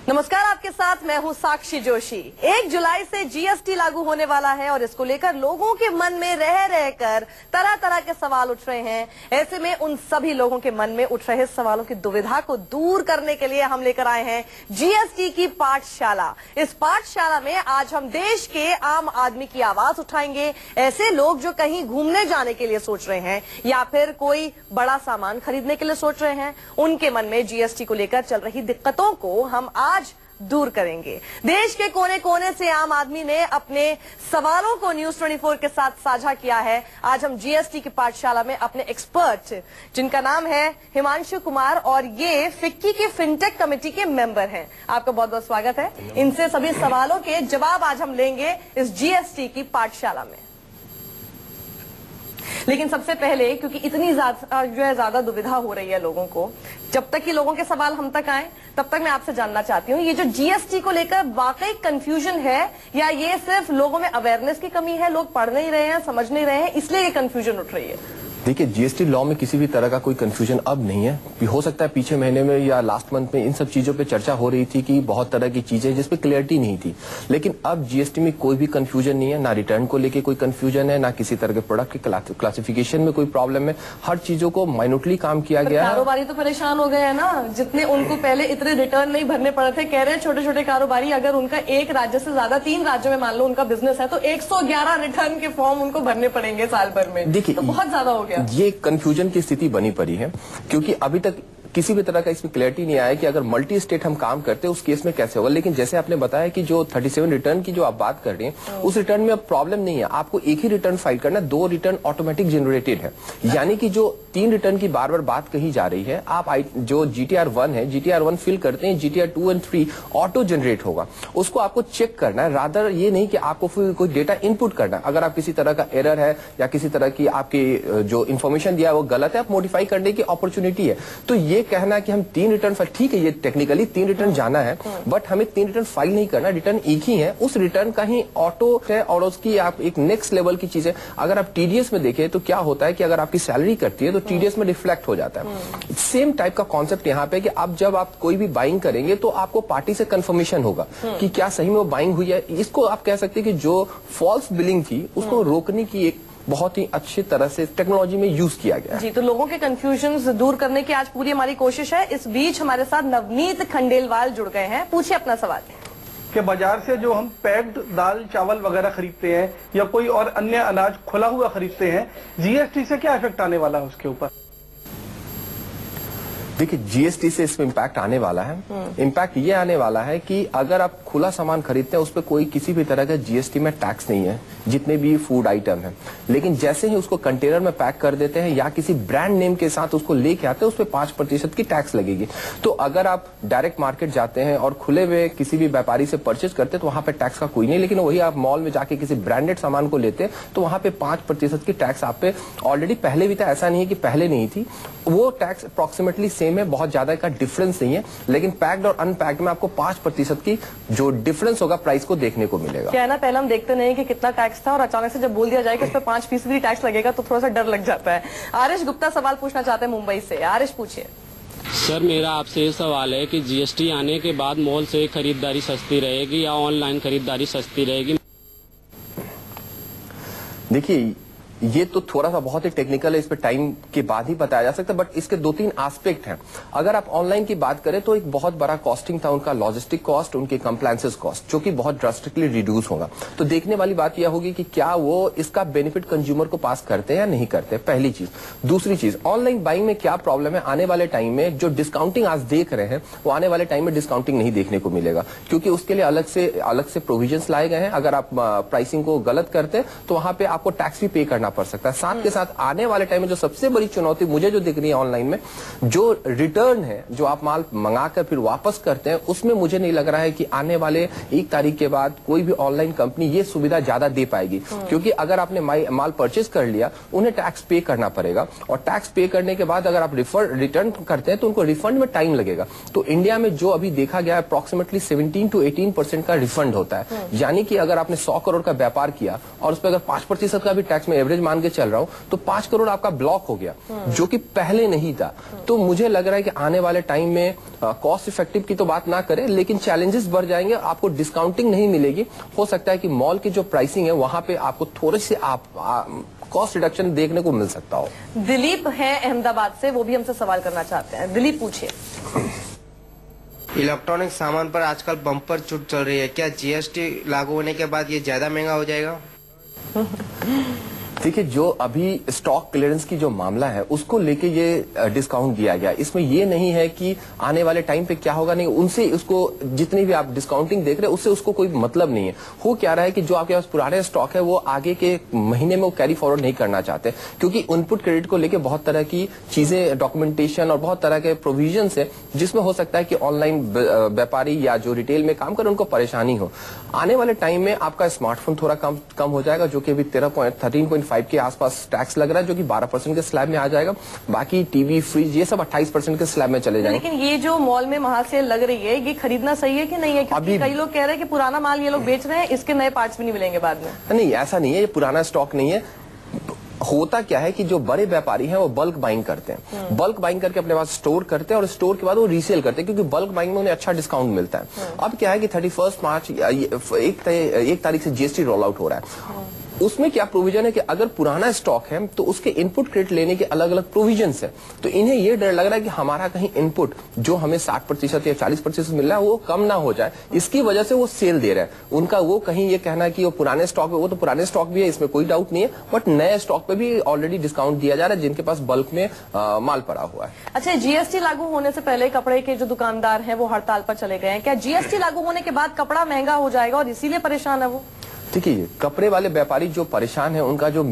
नमस्कार, आपके साथ मैं हूं साक्षी जोशी। 1 जुलाई से जीएसटी लागू होने वाला है और इसको लेकर लोगों के मन में रह रहकर तरह तरह के सवाल उठ रहे हैं। ऐसे में उन सभी लोगों के मन में उठ रहे सवालों की दुविधा को दूर करने के लिए हम लेकर आए हैं जीएसटी की पाठशाला। इस पाठशाला में आज हम देश के आम आदमी की आवाज उठाएंगे। ऐसे लोग जो कहीं घूमने जाने के लिए सोच रहे हैं या फिर कोई बड़ा सामान खरीदने के लिए सोच रहे हैं, उनके मन में जीएसटी को लेकर चल रही दिक्कतों को हम आज दूर करेंगे। देश के कोने कोने से आम आदमी ने अपने सवालों को न्यूज 24 के साथ साझा किया है। आज हम जीएसटी की पाठशाला में अपने एक्सपर्ट, जिनका नाम है हिमांशु कुमार और ये फिक्की के फिनटेक कमेटी के मेंबर हैं, आपका बहुत बहुत स्वागत है। इनसे सभी सवालों के जवाब आज हम लेंगे इस जीएसटी की पाठशाला में। लेकिन सबसे पहले, क्योंकि इतनी ज्यादा दुविधा हो रही है लोगों को, जब तक कि लोगों के सवाल हम तक आए तब तक मैं आपसे जानना चाहती हूँ, ये जो जीएसटी को लेकर वाकई कंफ्यूजन है या ये सिर्फ लोगों में अवेयरनेस की कमी है, लोग पढ़ नहीं रहे हैं, समझ नहीं रहे हैं, इसलिए ये कंफ्यूजन उठ रही है? देखिए, जीएसटी लॉ में किसी भी तरह का कोई कंफ्यूजन अब नहीं है। हो सकता है पीछे महीने में या लास्ट मंथ में इन सब चीजों पे चर्चा हो रही थी कि बहुत तरह की चीजें जिसपे क्लियरिटी नहीं थी, लेकिन अब जीएसटी में कोई भी कंफ्यूजन नहीं है। ना रिटर्न को लेके कोई कंफ्यूजन है, ना किसी तरह के प्रोडक्ट के क्लासिफिकेशन में कोई प्रॉब्लम है। हर चीजों को माइन्यूटली काम किया गया है। कारोबारी तो परेशान हो गए हैं ना, जितने उनको पहले इतने रिटर्न नहीं भरने पड़े थे। कह रहे हैं छोटे छोटे कारोबारी, अगर उनका एक राज्य से ज्यादा 3 राज्यों में मान लो उनका बिजनेस है, तो 111 रिटर्न के फॉर्म उनको भरने पड़ेंगे साल भर में। देखिए, तो बहुत ज्यादा हो गया। ये कंफ्यूजन की स्थिति बनी पड़ी है, क्योंकि अभी तक किसी भी तरह का इसमें क्लैरिटी नहीं आया कि अगर मल्टी स्टेट हम काम करते हैं उस केस में कैसे होगा। लेकिन जैसे आपने बताया कि जो 37 रिटर्न की जो आप बात कर रहे हैं, उस रिटर्न में अब प्रॉब्लम नहीं है। आपको एक ही रिटर्न फाइल करना है, 2 रिटर्न ऑटोमेटिक जनरेटेड है। यानी कि जो 3 रिटर्न की बार बार बात कही जा रही है, आप जो GTR 1 है, GTR 1 फिल करते हैं, GTR 2 और 3 ऑटो जनरेट होगा। उसको आपको चेक करना है, रादर ये नहीं कि आपको फिर कोई डेटा इनपुट करना है। अगर आप किसी तरह का एरर है या किसी तरह की आपकी जो इन्फॉर्मेशन दिया है वो गलत है, आप मॉडिफाई करने की अपॉर्चुनिटी है। तो ये कहना कि हम 3 रिटर्न फाइल, ठीक है, ये टेक्निकली 3 रिटर्न जाना है, बट हमें 3 रिटर्न फाइल नहीं करना, रिटर्न एक ही है। उस रिटर्न का ही ऑटो है और उसकी आप एक नेक्स्ट लेवल की चीज है। अगर आप टीडीएस में देखें तो क्या होता है कि अगर आपकी सैलरी कटती है तो टीडीएस में रिफ्लेक्ट हो जाता है। सेम टाइप का कॉन्सेप्ट यहाँ पे कि अब जब आप कोई भी बाइंग करेंगे तो आपको पार्टी से कंफर्मेशन होगा कि क्या सही में वो बाइंग हुई है। इसको आप कह सकते हैं कि जो फॉल्स बिलिंग थी उसको रोकने की एक बहुत ही अच्छी तरह से टेक्नोलॉजी में यूज किया गया है। जी, तो लोगों के कंफ्यूजन्स दूर करने की आज पूरी हमारी कोशिश है। इस बीच हमारे साथ नवनीत खंडेलवाल जुड़ गए हैं, पूछिए अपना सवाल। कि बाजार से जो हम पैक्ड दाल चावल वगैरह खरीदते हैं या कोई और अन्य अनाज खुला हुआ खरीदते हैं, जीएसटी से क्या इफेक्ट आने वाला है उसके ऊपर? देखिए, जीएसटी से इसमें इम्पैक्ट आने वाला है। इम्पैक्ट ये आने वाला है कि अगर आप खुला सामान खरीदते हैं उस पर कोई किसी भी तरह का जीएसटी में टैक्स नहीं है, जितने भी फूड आइटम है। लेकिन जैसे ही उसको कंटेनर में पैक कर देते हैं या किसी ब्रांड नेम के साथ उसको लेके आते हैं, उस पर 5% की टैक्स लगेगी। तो अगर आप डायरेक्ट मार्केट जाते हैं और खुले हुए किसी भी व्यापारी से परचेज करते हैं तो वहां पे टैक्स का कोई नहीं। लेकिन वही आप मॉल में जाके किसी ब्रांडेड सामान को लेते हैं तो वहां पे 5% की टैक्स आप पे ऑलरेडी पहले भी था। ऐसा नहीं है कि पहले नहीं थी, वो टैक्स अप्रोक्सीमेटली सेम है, बहुत ज्यादा का डिफरेंस नहीं है। लेकिन पैक्ड और अनपैक्ड में आपको 5% की जो डिफरेंस होगा प्राइस को देखने को मिलेगा। क्या है ना, पहले हम देखते नहीं कि कितना टैक्स था और अचानक से जब बोल दिया जाए कि इस पर 5% टैक्स लगेगा तो थोड़ा सा डर लग जाता है। आरिश गुप्ता सवाल पूछना चाहते हैं मुंबई से। आरिश, पूछिए। सर, मेरा आपसे ये सवाल है कि जीएसटी आने के बाद मॉल से खरीदारी सस्ती रहेगी या ऑनलाइन खरीदारी सस्ती रहेगी? देखिए, ये तो थोड़ा सा बहुत ही टेक्निकल है, इस पे टाइम के बाद ही बताया जा सकता है, बट इसके 2-3 एस्पेक्ट हैं। अगर आप ऑनलाइन की बात करें तो एक बहुत बड़ा कॉस्टिंग था उनका, लॉजिस्टिक कॉस्ट, उनके कंप्लायंसेस कॉस्ट, जो कि बहुत ड्रास्टिकली रिड्यूस होगा। तो देखने वाली बात यह होगी कि क्या वो इसका बेनिफिट कंज्यूमर को पास करते हैं या नहीं करते, पहली चीज। दूसरी चीज, ऑनलाइन बाइंग में क्या प्रॉब्लम है, आने वाले टाइम में जो डिस्काउंटिंग आज देख रहे हैं वो आने वाले टाइम में डिस्काउंटिंग नहीं देखने को मिलेगा, क्योंकि उसके लिए अलग से प्रोविजंस लाए गए हैं। अगर आप प्राइसिंग को गलत करते हैं तो वहां पर आपको टैक्स भी पे करना पड़ सकता है। साथ के साथ आने वाले टाइम में जो सबसे बड़ी चुनौती मुझे जो दिख रही है ऑनलाइन में, जो रिटर्न है, जो आप माल मंगाकर फिर वापस करते हैं, उसमें मुझे नहीं लग रहा है कि आने वाले 1 तारीख के बाद कोई भी ऑनलाइन कंपनी ये सुविधा ज्यादा दे पाएगी। क्योंकि अगर आपने माल परचेज कर लिया, उन्हें टैक्स पे करना पड़ेगा और टैक्स पे करने के बाद अगर आप रिटर्न करते हैं तो उनको रिफंड में टाइम लगेगा। तो इंडिया में जो अभी देखा गया अप्रोक्सीमेटली 17 to 18% का रिफंड होता है। यानी कि अगर आपने 100 करोड़ का व्यापार किया और उस पर अगर 5% का भी टैक्स में एवरेज एवरेज मान के चल रहा हूँ, तो 5 करोड़ आपका ब्लॉक हो गया, जो कि पहले नहीं था। तो मुझे लग रहा है कि आने वाले टाइम में कॉस्ट इफेक्टिव की तो बात ना करें, लेकिन चैलेंजेस बढ़ जाएंगे, आपको डिस्काउंटिंग नहीं मिलेगी। हो सकता है कि मॉल की जो प्राइसिंग है वहां पे आपको थोड़ी सी कॉस्ट रिडक्शन देखने को मिल सकता हो। दिलीप है अहमदाबाद से, वो भी हमसे सवाल करना चाहते हैं। दिलीप पूछिए। इलेक्ट्रॉनिक सामान पर आजकल बम्पर छूट चल रही है, क्या जीएसटी लागू होने के बाद ये ज्यादा महंगा हो जाएगा? देखिए, जो अभी स्टॉक क्लियरेंस की जो मामला है उसको लेके ये डिस्काउंट दिया गया। इसमें ये नहीं है कि आने वाले टाइम पे क्या होगा, नहीं, उनसे उसको जितनी भी आप डिस्काउंटिंग देख रहे हैं उससे उसको कोई मतलब नहीं है। हो क्या रहा है कि जो आपके पास पुराने स्टॉक है वो आगे के महीने में वो कैरी फॉरवर्ड नहीं करना चाहते, क्योंकि इनपुट क्रेडिट को लेकर बहुत तरह की चीजें, डॉक्यूमेंटेशन और बहुत तरह के प्रोविजन है, जिसमें हो सकता है कि ऑनलाइन व्यापारी या जो रिटेल में काम करे उनको परेशानी हो। आने वाले टाइम में आपका स्मार्टफोन थोड़ा कम हो जाएगा, जो कि अभी 13.5 के आसपास टैक्स लग रहा है, जो कि 12% के स्लैब में आ जाएगा। बाकी टीवी, फ्रिज, ये सब 28% के स्लैब में चले जाएंगे। लेकिन ये जो मॉल में महासेल लग रही है, ये खरीदना सही है कि नहीं है? क्योंकि कई लोग कह रहे हैं कि पुराना माल ये लोग बेच रहे हैं, इसके नए पार्ट्स भी नहीं मिलेंगे बाद में। नहीं, ऐसा नहीं है, ये पुराना स्टॉक नहीं है। होता क्या है कि जो बड़े व्यापारी हैं वो बल्क बाइंग करते हैं, बल्क बाइंग करके अपने पास स्टोर करते हैं और स्टोर के बाद वो रीसेल करते हैं, क्योंकि बल्क बाइंग में उन्हें अच्छा डिस्काउंट मिलता है। अब क्या है कि 31 मार्च 1 तारीख से जीएसटी रोल आउट हो रहा है। उसमें क्या प्रोविजन है कि अगर पुराना स्टॉक है तो उसके इनपुट क्रेडिट लेने के अलग अलग प्रोविजन है। तो इन्हें ये डर लग रहा है कि हमारा कहीं इनपुट जो हमें 60% या 40% मिल रहा है वो कम ना हो जाए, इसकी वजह से वो सेल दे रहे हैं। उनका वो कहीं ये कहना है कि वो पुराने स्टॉक है, वो तो पुराने स्टॉक भी है, इसमें कोई डाउट नहीं है, बट नए स्टॉक पे भी ऑलरेडी डिस्काउंट दिया जा रहा है जिनके पास बल्क में माल पड़ा हुआ है। अच्छा, जीएसटी लागू होने से पहले कपड़े के जो दुकानदार हैं वो हड़ताल पर चले गए हैं, क्या जीएसटी लागू होने के बाद कपड़ा महंगा हो जाएगा और इसीलिए परेशान है वो? देखिए, कपड़े वाले व्यापारी जो परेशान है उनका जो,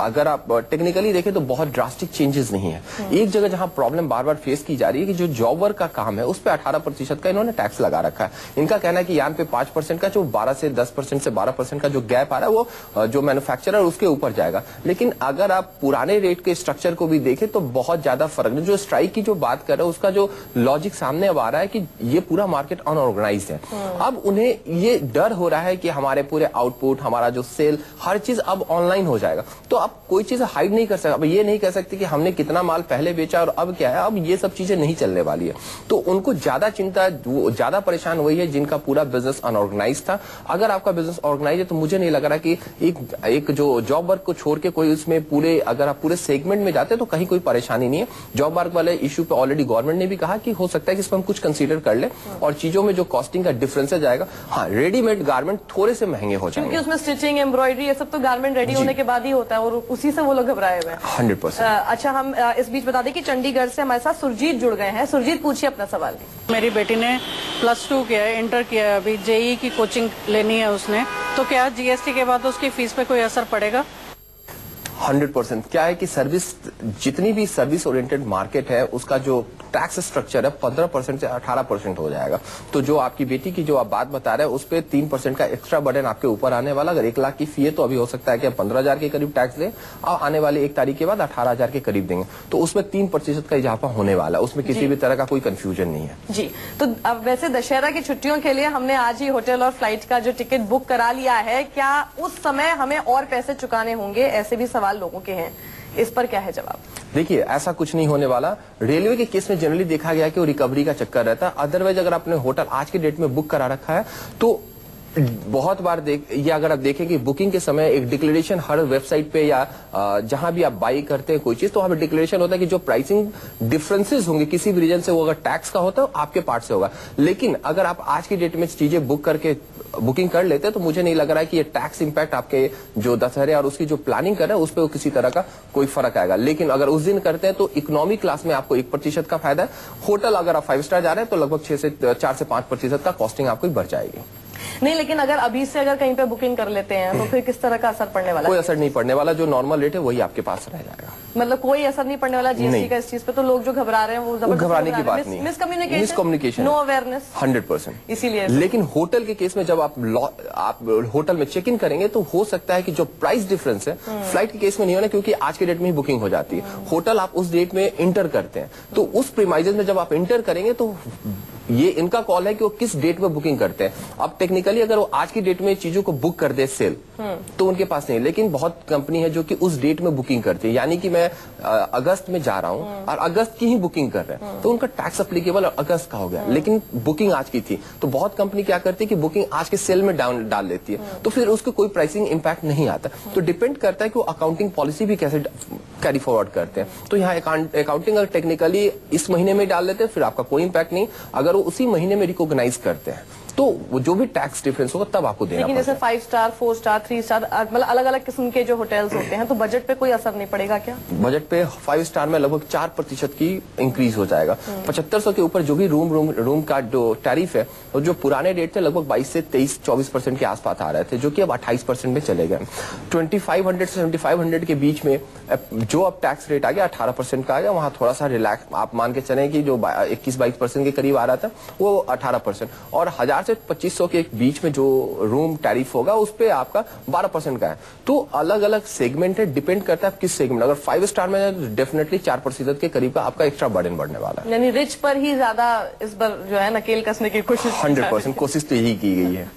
अगर आप टेक्निकली देखें तो बहुत ड्रास्टिक चेंजेस नहीं है। एक जगह जहां प्रॉब्लम बार बार फेस की जा रही है कि जो जॉब वर्क का काम है उस पे 18% का इन्होंने टैक्स लगा रखा है। इनका कहना है कि यहाँ पे 5% का, जो 12 से 10% से 12% का जो गैप आ रहा है वो जो मैन्युफैक्चरर उसके ऊपर जाएगा। लेकिन अगर आप पुराने रेट के स्ट्रक्चर को भी देखें तो बहुत ज्यादा फर्क नहीं। जो स्ट्राइक की जो बात कर रहे हैं उसका जो लॉजिक सामने अब आ रहा है कि ये पूरा मार्केट अनऑर्गेनाइज्ड है। अब उन्हें ये डर हो रहा है कि हमारे पूरे आउटपुट, हमारा जो सेल, हर चीज अब ऑनलाइन हो जाएगा। तो आप कोई चीज हाइड नहीं कर सकते। अब ये नहीं कह सकते कि हमने कितना माल पहले बेचा और अब क्या है, अब ये सब चीजें नहीं चलने वाली है। तो उनको ज्यादा चिंता, ज्यादा परेशान वही है जिनका पूरा बिजनेस अनऑर्गेनाइज था। अगर आपका बिजनेस ऑर्गेनाइज है तो मुझे नहीं लग रहा कि एक जो जॉब वर्क को छोड़ के कोई उसमें पूरे, अगर आप पूरे सेगमेंट में जाते तो कहीं कोई परेशानी नहीं है। जॉब वर्क वाले इश्यू पे ऑलरेडी गवर्नमेंट ने भी कहा कि हो सकता है कि इसमें हम कुछ कंसीडर कर ले और चीजों में जो कॉस्टिंग का डिफरेंस जाएगा। हाँ, रेडीमेड गारमेंट थोड़े से महंगे हो जाएंगे, क्योंकि उसमें स्टिचिंग, एम्ब्रॉयडरी, ये सब तो गारमेंट रेडी होने के बाद ही होता है और उसी से वो लोग घबराए हुए हैं। 100%। अच्छा, हम इस बीच बता दें कि चंडीगढ़ से हमारे साथ सुरजीत जुड़ गए हैं। सुरजीत, पूछिए अपना सवाल। मेरी बेटी ने +2 किया है, इंटर किया है, अभी जेईई की कोचिंग लेनी है उसने, तो क्या जीएसटी के बाद उसकी फीस पे कोई असर पड़ेगा? 100%। क्या है कि सर्विस, जितनी भी सर्विस ओरिएंटेड मार्केट है उसका जो टैक्स स्ट्रक्चर है 15% से 18% हो जाएगा। तो जो आपकी बेटी की जो आप बात बता रहे हैं उस पर 3% का एक्स्ट्रा बर्डन आपके ऊपर आने वाला। अगर 1 लाख की फी है तो अभी हो सकता है कि 15,000 के करीब टैक्स दें और आने वाले 1 तारीख के बाद 18,000 के करीब देंगे। तो उसमें 3% का इजाफा होने वाला है, उसमें किसी भी तरह का कोई कंफ्यूजन नहीं है जी। तो अब वैसे दशहरा की छुट्टियों के लिए हमने आज ही होटल और फ्लाइट का जो टिकट बुक करा लिया है, क्या उस समय हमें और पैसे चुकाने होंगे? ऐसे भी सवाल लोगों के हैं, इस पर क्या है जवाब? देखिए, ऐसा कुछ नहीं होने वाला। रेलवे के केस में जनरली देखा गया कि वो रिकवरी का चक्कर रहता है। अदरवाइज अगर आपने होटल आज के डेट में बुक करा रखा है तो बहुत बार ये अगर आप देखें कि बुकिंग के समय एक डिक्लेरेशन हर वेबसाइट पे या जहां भी आप बाई करते हैं कोई चीज, तो वहां पे डिक्लेरेशन होता है कि जो प्राइसिंग डिफरेंसेस होंगे किसी भी रीजन से, वो अगर टैक्स का होता है आपके पार्ट से होगा। लेकिन अगर आप आज की डेट में चीजें बुक करके बुकिंग कर लेते हैं तो मुझे नहीं लग रहा है कि ये टैक्स इंपैक्ट आपके जो दशहरे और उसकी जो प्लानिंग कर रहे हैं उस पर किसी तरह का कोई फर्क आएगा। लेकिन अगर उस दिन करते हैं तो इकोनॉमी क्लास में आपको 1% का फायदा है। होटल अगर आप 5 स्टार जा रहे हैं तो लगभग 4 से 5% का कॉस्टिंग आपको बढ़ जाएगी। नहीं, लेकिन अगर अभी से अगर कहीं पे बुकिंग कर लेते हैं तो फिर किस तरह का असर पड़ने वाला? कोई असर नहीं पड़ने वाला। जो नॉर्मल रेट है वही आपके पास रह जाएगा। मतलब कोई असर नहीं पड़ने वाला जीएसटी का इस चीज पे? तो लोग जो घबरा रहे हैं वो घबराने की बात नहीं, मिसकम्युनिकेशन, नो अवेयरनेस, 100%। इसीलिए। लेकिन होटल के केस में जब आप होटल में चेक इन करेंगे तो हो सकता है कि जो प्राइस डिफरेंस है फ्लाइट के केस में नहीं होना, क्योंकि आज के डेट में ही बुकिंग हो जाती है। होटल आप उस डेट में इंटर करते हैं तो उस प्रीमाइजेस में जब आप इंटर करेंगे तो ये इनका कॉल है कि वो किस डेट में बुकिंग करते हैं। अब टेक्निकली अगर वो आज की डेट में चीजों को बुक कर दे सेल तो उनके पास नहीं, लेकिन बहुत कंपनी है जो कि उस डेट में बुकिंग करती है, यानी कि मैं अगस्त में जा रहा हूँ और अगस्त की ही बुकिंग कर रहे हैं तो उनका टैक्स अप्लीकेबल अगस्त का हो गया, लेकिन बुकिंग आज की थी। तो बहुत कंपनी क्या करती है कि बुकिंग आज के सेल में डाल देती है, तो फिर उसको कोई प्राइसिंग इंपैक्ट नहीं आता। तो डिपेंड करता है कि वो अकाउंटिंग पॉलिसी भी कैसे कैरी फॉरवर्ड करते हैं। तो यहाँ अकाउंटिंग अगर टेक्निकली इस महीने में डाल देते हैं फिर आपका कोई इंपैक्ट नहीं, अगर वो उसी महीने में रिकॉग्नाइज करते हैं तो वो जो भी टैक्स डिफरेंस होगा तब आपको देना लेकिन जैसे 5 स्टार 4 स्टार 3 स्टार मतलब अलग अलग किस्म के जो होटल्स होते हैं तो बजट पे कोई असर नहीं पड़ेगा क्या? बजट पे 5 स्टार में लगभग 4% की इंक्रीज हो जाएगा। 7500 के ऊपर जो भी रूम का जो टैरिफ है और जो पुराने रेट थे लगभग 22 से 23-24% के आसपास आ रहे थे, जो कि अब 28% में चले गए। 2500 से 7500 के बीच में जो अब टैक्स रेट आ गया 18% का आ गया, वहां थोड़ा सा रिलैक्स आप मान के चले कि जो 21-22% के करीब आ रहा था वो 18%, और 1000 से 2500 के बीच में जो रूम टैरिफ होगा उस पे आपका 12% का है। तो अलग अलग सेगमेंट है, डिपेंड करता है किस सेगमेंट। अगर 5 स्टार में डेफिनेटली 4% के करीब का आपका एक्स्ट्रा बर्डन बढ़ने वाला है, यानी रिच पर ही ज्यादा इस बार जो है नकेल कसने की कोशिश 100% कोशिश तो यही की गई है।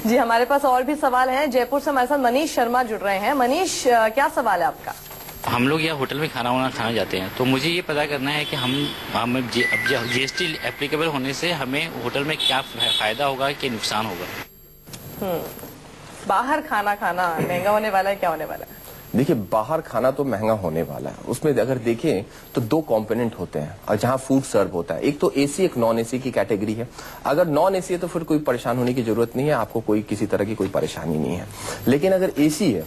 जी हमारे पास और भी सवाल हैं। जयपुर से हमारे साथ मनीष शर्मा जुड़ रहे हैं। मनीष क्या सवाल है आपका? हम लोग यहाँ होटल में खाना वाना खाना जाते हैं तो मुझे ये पता करना है कि हम जीएसटी एप्लीकेबल होने से हमें होटल में क्या फायदा होगा कि नुकसान होगा? बाहर खाना महंगा होने वाला है, क्या होने वाला है? देखिए बाहर खाना तो महंगा होने वाला है, उसमें अगर देखें तो 2 कंपोनेंट होते हैं और जहां फूड सर्व होता है, एक तो एसी एक नॉन एसी की कैटेगरी है। अगर नॉन एसी है तो फिर कोई परेशान होने की जरूरत नहीं है, आपको कोई किसी तरह की कोई परेशानी नहीं है। लेकिन अगर एसी है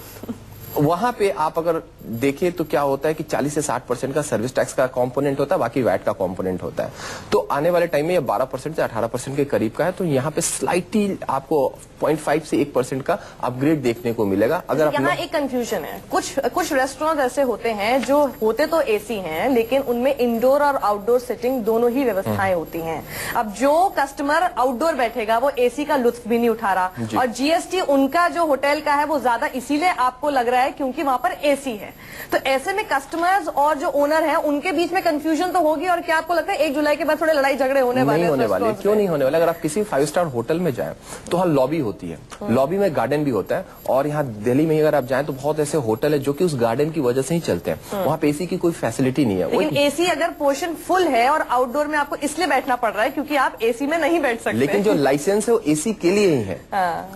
वहां पे आप अगर देखें तो क्या होता है कि 40 से 60% का सर्विस टैक्स का कंपोनेंट होता है, बाकी वैट का कंपोनेंट होता है। तो आने वाले टाइम में ये 12% से 18% के करीब का है, तो यहाँ पे स्लाइटली आपको 0.5 से 1% का अपग्रेड देखने को मिलेगा। अगर यहाँ एक कंफ्यूजन है, कुछ रेस्टोरेंट ऐसे होते हैं जो होते तो एसी हैं लेकिन उनमें इंडोर और आउटडोर सिटिंग दोनों ही व्यवस्थाएं होती हैं। अब जो कस्टमर आउटडोर बैठेगा वो एसी का लुत्फ भी नहीं उठा रहा, और जीएसटी उनका जो होटल का है वो ज्यादा इसीलिए आपको लग रहा है क्योंकि वहां पर एसी है। तो ऐसे में कस्टमर्स और जो ओनर है उनके बीच में कंफ्यूजन तो होगी, और क्या आपको लगता है 1 जुलाई के बाद थोड़े लड़ाई झगड़े होने वाले? क्यों नहीं होने वाले? अगर आप किसी 5 स्टार होटल में जाएं तो वहाँ लॉबी होती है, लॉबी में गार्डन भी होता है, और यहाँ दिल्ली में अगर आप जाएं तो बहुत ऐसे होटल है जो कि उस गार्डन की वजह से ही चलते हैं, वहाँ पे एसी की कोई फैसिलिटी नहीं है। लेकिन एसी अगर पोर्शन फुल है और आउटडोर में आपको इसलिए बैठना पड़ रहा है क्योंकि आप एसी में नहीं बैठ सकते, लेकिन जो लाइसेंस है वो एसी के लिए ही है।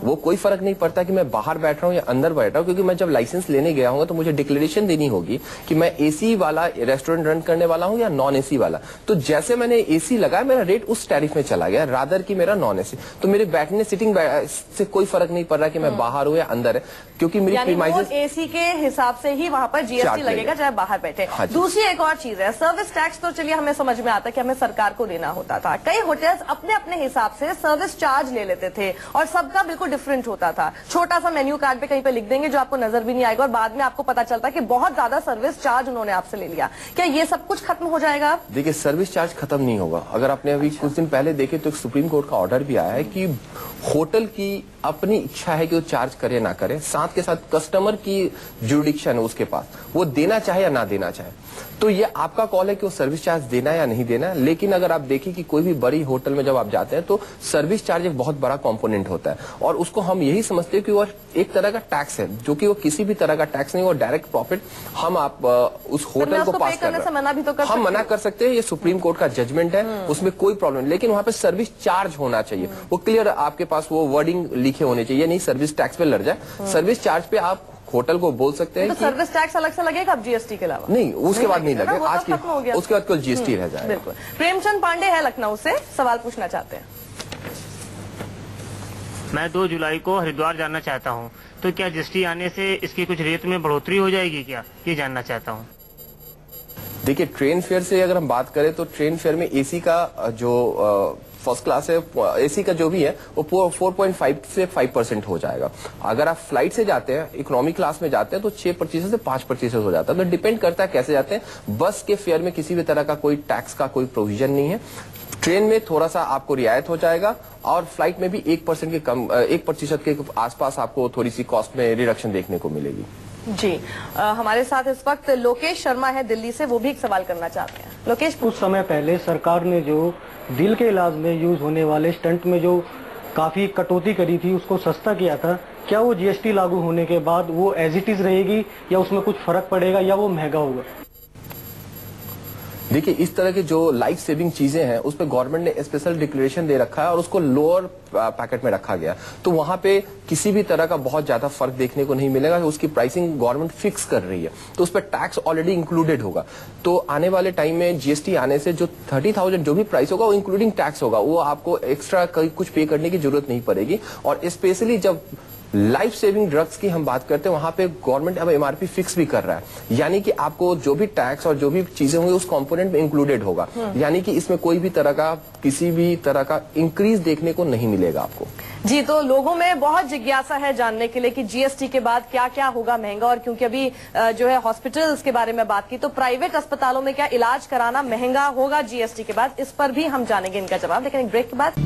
वो कोई फर्क नहीं पड़ता कि मैं बाहर बैठ रहा हूँ या अंदर बैठ रहा हूँ, क्योंकि मैं जब लाइसेंस लेने गया हूँ तो मुझे डिक्लेरेशन देनी होगी कि मैं एसी वाला रेस्टोरेंट रन करने वाला हूं या नॉन एसी वाला। तो जैसे मैंने एसी लगाया मेरा रेट उस टैरिफ में चला गया रादर की मेरा नॉन एसी, तो मेरे बैठने सिटिंग से कोई फर्क नहीं पड़ रहा कि मैं बाहर हूं या अंदर है, क्योंकि मेरी प्रीमाइसेस एसी के हिसाब से ही वहां पर जीएसटी लगेगा चाहे बाहर बैठे। दूसरी एक और चीज है, सर्विस टैक्स तो चलिए हमें समझ में आता है कि हमें सरकार को देना होता था, कई होटल्स अपने अपने हिसाब से सर्विस चार्ज ले लेते थे और सबका बिल्कुल डिफरेंट होता था। छोटा सा मेन्यू कार्ड पे कहीं पे लिख देंगे जो आपको नजर भी नहीं आएगा, और बाद में आपको पता चलता कि बहुत ज्यादा सर्विस चार्ज उन्होंने आपसे ले लिया। क्या ये सब कुछ खत्म हो जाएगा? देखिए सर्विस चार्ज खत्म नहीं होगा। अगर आपने अभी कुछ दिन पहले देखे तो एक सुप्रीम कोर्ट का ऑर्डर भी आया है कि होटल की अपनी इच्छा है कि वो चार्ज करे ना करे, साथ के साथ कस्टमर की जुरिडिक्शन है उसके पास, वो देना चाहे या ना देना चाहे। तो ये आपका कॉल है कि वो सर्विस चार्ज देना या नहीं देना। लेकिन अगर आप देखिए कि कोई भी बड़ी होटल में जब आप जाते हैं तो सर्विस चार्ज एक बहुत बड़ा कंपोनेंट होता है, और उसको हम यही समझते हैं कि वो एक तरह का टैक्स है, जो कि वो किसी भी तरह का टैक्स नहीं, वो डायरेक्ट प्रॉफिट हम आप उस होटल को पास कर रहे हैं। हम मना कर सकते हैं, ये सुप्रीम कोर्ट का जजमेंट है, उसमें कोई प्रॉब्लम नहीं। लेकिन वहां पे सर्विस चार्ज होना चाहिए, वो क्लियर आपके पास वो वर्डिंग लिखे होने चाहिए, नहीं सर्विस टैक्स पे लड़ जाए। सर्विस चार्ज पे आप होटल को बोल सकते हैं तो सर्विस टैक्स अलग से लगेगा अब जीएसटी के अलावा? नहीं, उसके बाद नहीं लगेगा, आज की उसके बाद कुल जीएसटी रह जाएगा। बिल्कुल। प्रेमचंद पांडे है लखनऊ से, सवाल पूछना चाहते हैं। मैं 2 जुलाई को हरिद्वार जाना चाहता हूं, तो क्या जीएसटी आने से इसकी कुछ रेट में बढ़ोतरी हो जाएगी क्या, ये जानना चाहता हूं। देखिए ट्रेन फेयर से अगर हम बात करें तो ट्रेन फेयर में एसी का जो फर्स्ट क्लास है, एसी का जो भी है वो 4.5 से 5% हो जाएगा। अगर आप फ्लाइट से जाते हैं, इकोनॉमी क्लास में जाते हैं तो 6% से 5% हो जाता है। तो डिपेंड करता है कैसे जाते हैं। बस के फेयर में किसी भी तरह का कोई टैक्स का कोई प्रोविजन नहीं है। ट्रेन में थोड़ा सा आपको रियायत हो जाएगा, और फ्लाइट में भी 1% के कम 1% के आसपास आपको थोड़ी सी कॉस्ट में रिडक्शन देखने को मिलेगी। जी हमारे साथ इस वक्त लोकेश शर्मा है दिल्ली से, वो भी एक सवाल करना चाहते हैं। लोकेश, कुछ समय पहले सरकार ने जो दिल के इलाज में यूज होने वाले स्टंट में जो काफी कटौती करी थी उसको सस्ता किया था, क्या वो जीएसटी लागू होने के बाद वो एज इट इज रहेगी या उसमें कुछ फर्क पड़ेगा या वो महंगा होगा? देखिए, इस तरह के जो लाइफ सेविंग चीजें हैं उस पर गवर्नमेंट ने स्पेशल डिक्लेरेशन दे रखा है और उसको लोअर पैकेट में रखा गया, तो वहां पे किसी भी तरह का बहुत ज्यादा फर्क देखने को नहीं मिलेगा। उसकी प्राइसिंग गवर्नमेंट फिक्स कर रही है, तो उस पर टैक्स ऑलरेडी इंक्लूडेड होगा। तो आने वाले टाइम में जीएसटी आने से जो 30,000 जो भी प्राइस होगा वो इंक्लूडिंग टैक्स होगा, वो आपको एक्स्ट्रा कुछ पे करने की जरूरत नहीं पड़ेगी। और स्पेशली जब लाइफ सेविंग ड्रग्स की हम बात करते हैं वहां पे गवर्नमेंट अब एमआरपी फिक्स भी कर रहा है, यानी कि आपको जो भी टैक्स और जो भी चीजें होंगी उस कंपोनेंट में इंक्लूडेड होगा, यानी कि इसमें कोई भी तरह का किसी भी तरह का इंक्रीज देखने को नहीं मिलेगा आपको। जी, तो लोगों में बहुत जिज्ञासा है जानने के लिए कि जीएसटी के बाद क्या क्या होगा महंगा, और क्योंकि अभी जो है हॉस्पिटल्स के बारे में बात की, तो प्राइवेट अस्पतालों में क्या इलाज कराना महंगा होगा जीएसटी के बाद, इस पर भी हम जानेंगे इनका जवाब, लेकिन एक ब्रेक के बाद।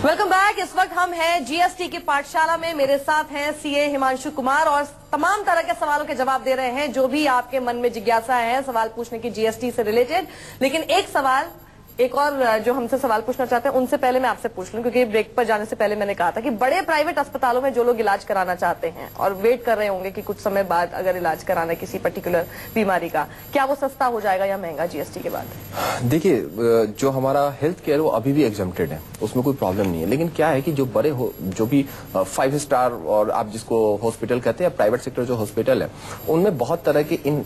Welcome back. इस वक्त हम हैं जीएसटी की पाठशाला में, मेरे साथ हैं सीए हिमांशु कुमार और तमाम तरह के सवालों के जवाब दे रहे हैं जो भी आपके मन में जिज्ञासा है सवाल पूछने की जीएसटी से रिलेटेड। लेकिन एक सवाल एक और जो हमसे सवाल पूछना चाहते हैं उनसे पहले मैं आपसे पूछ लूं, क्योंकि ब्रेक पर जाने से पहले मैंने कहा था कि बड़े प्राइवेट अस्पतालों में जो लोग इलाज कराना चाहते हैं और वेट कर रहे होंगे कि कुछ समय बाद अगर इलाज कराना है किसी पर्टिकुलर बीमारी का, क्या वो सस्ता हो जाएगा या महंगा जीएसटी के बाद? देखिए, जो हमारा हेल्थ केयर वो अभी भी एग्जम्प्टेड है, उसमें कोई प्रॉब्लम नहीं है। लेकिन क्या है कि जो बड़े जो भी 5 स्टार और आप जिसको हॉस्पिटल कहते हैं, प्राइवेट सेक्टर जो हॉस्पिटल है, उनमें बहुत तरह के इन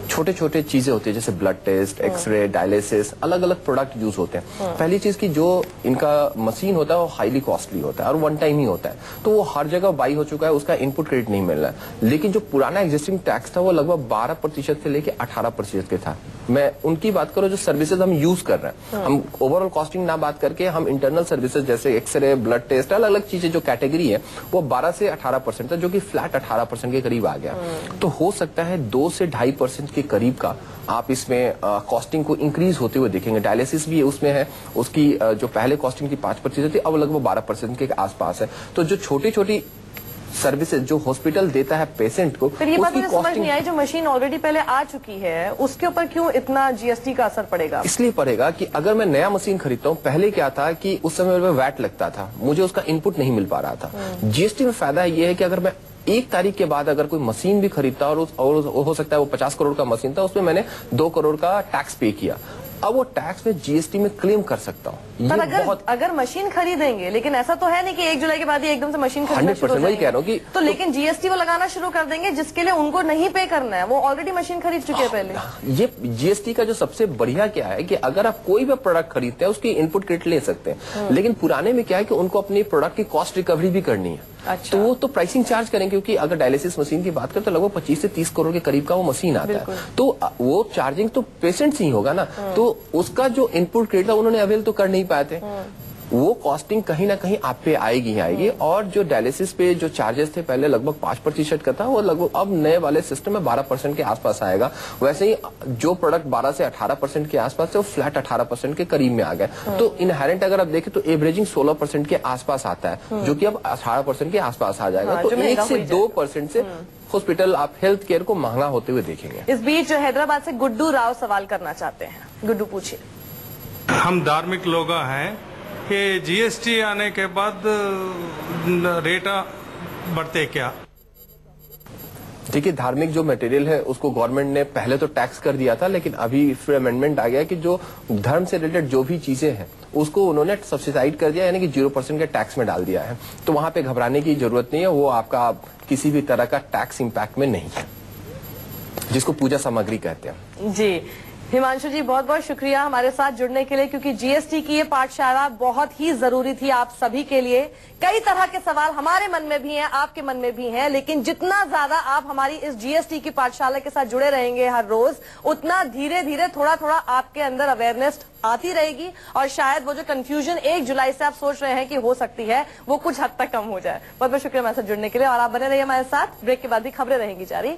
छोटे छोटे चीजें होती है, जैसे ब्लड टेस्ट, एक्सरे, डायलिसिस, अलग अलग प्रोडक्ट यूज होते हैं। पहली चीज की जो इनका मशीन होता है वो हाईली कॉस्टली होता है और वन टाइम ही होता है, तो वो हर जगह बाई हो चुका है, उसका इनपुट क्रेडिट नहीं मिल रहा है। लेकिन जो पुराना एग्जिस्टिंग टैक्स था वो लगभग 12% से लेकर 18% के था। मैं उनकी बात करूं जो सर्विसेज हम यूज कर रहे हैं, हम ओवरऑल कॉस्टिंग ना बात करके हम इंटरनल सर्विसेज जैसे एक्सरे, ब्लड टेस्ट, अलग अलग चीजें जो कैटेगरी है वो 12 से 18% था, जो कि फ्लैट 18% के करीब आ गया। तो हो सकता है 2 से 2.5% के करीब का आप इसमें कॉस्टिंग को इंक्रीज होते हुए देखेंगे। डायलिसिस भी उसमें है, उसकी जो पहले कॉस्टिंग थी 5% थी, अब लगभग 12% के आसपास है। तो जो छोटी छोटी सर्विसेज जो हॉस्पिटल देता है पेशेंट को, फिर ये बात मुझे समझ नहीं आई, जो मशीन ऑलरेडी पहले आ चुकी है उसके ऊपर क्यों इतना जीएसटी का असर पड़ेगा? इसलिए पड़ेगा कि अगर मैं नया मशीन खरीदता हूँ, पहले क्या था कि उस समय में वैट लगता था, मुझे उसका इनपुट नहीं मिल पा रहा था। जीएसटी में फायदा ये है कि अगर मैं 1 तारीख के बाद अगर कोई मशीन भी खरीदता और हो सकता है वो 50 करोड़ का मशीन था, उसमें मैंने 2 करोड़ का टैक्स पे किया, अब वो टैक्स में जीएसटी में क्लेम कर सकता हूँ। पर अगर मशीन खरीदेंगे, लेकिन ऐसा तो है नहीं कि 1 जुलाई के बाद ही एकदम से मशीन खरीदना शुरू हो 100% वही कह रहा हूँ कि तो लेकिन जीएसटी वो लगाना शुरू कर देंगे जिसके लिए उनको नहीं पे करना है, वो ऑलरेडी मशीन खरीद चुके हैं पहले। ये जीएसटी का जो सबसे बढ़िया क्या है कि अगर आप कोई भी प्रोडक्ट खरीदते हैं उसकी इनपुट क्रेडिट ले सकते हैं, लेकिन पुराने में क्या है कि उनको अपनी प्रोडक्ट की कॉस्ट रिकवरी भी करनी है। अच्छा। तो वो तो प्राइसिंग चार्ज करेंगे, क्योंकि अगर डायलिसिस मशीन की बात करें तो लगभग 25 से 30 करोड़ के करीब का वो मशीन आता है, तो वो चार्जिंग तो पेशेंट से ही होगा ना, तो उसका जो इनपुट क्रेडिट था उन्होंने अवेल तो कर नहीं पाए थे, वो कॉस्टिंग कहीं ना कहीं आप पे आएगी ही आएगी। और जो डायलिसिस पे जो चार्जेस थे पहले लगभग 5% का था, वो लगभग अब नए वाले सिस्टम में 12% के आसपास आएगा। वैसे ही जो प्रोडक्ट 12 से 18% के आसपास है वो फ्लैट 18% के करीब में आ गए। तो इनहेरेंट अगर आप देखें तो एवरेजिंग 16% के आसपास आता है, जो कि अब 18% के आसपास आ जाएगा। तो 1 से 2% से हॉस्पिटल आप हेल्थ केयर को महंगा होते हुए देखेंगे। इस बीच रेहदराबाद से गुड्डू राव सवाल करना चाहते हैं। गुड्डू पूछिए। हम धार्मिक लोग हैं कि जीएसटी आने के बाद रेट बढ़ते क्या? देखिए, धार्मिक जो मटेरियल है उसको गवर्नमेंट ने पहले तो टैक्स कर दिया था, लेकिन अभी फिर अमेंडमेंट आ गया कि जो धर्म से रिलेटेड जो भी चीजें हैं उसको उन्होंने सब्सिडाइज कर दिया, यानी कि 0% के टैक्स में डाल दिया है। तो वहां पे घबराने की जरूरत नहीं है, वो आपका किसी भी तरह का टैक्स इम्पैक्ट में नहीं है, जिसको पूजा सामग्री कहते हैं। जी हिमांशु जी, बहुत बहुत शुक्रिया हमारे साथ जुड़ने के लिए, क्योंकि जीएसटी की ये पाठशाला बहुत ही जरूरी थी आप सभी के लिए। कई तरह के सवाल हमारे मन में भी हैं, आपके मन में भी हैं, लेकिन जितना ज्यादा आप हमारी इस जीएसटी की पाठशाला के साथ जुड़े रहेंगे हर रोज, उतना धीरे धीरे थोड़ा थोड़ा आपके अंदर अवेयरनेस आती रहेगी और शायद वो जो कंफ्यूजन 1 जुलाई से आप सोच रहे हैं कि हो सकती है, वो कुछ हद तक कम हो जाए। बहुत बहुत शुक्रिया हमारे साथ जुड़ने के लिए, और आप बने रहिए हमारे साथ। ब्रेक के बाद भी खबरें रहेंगी जारी।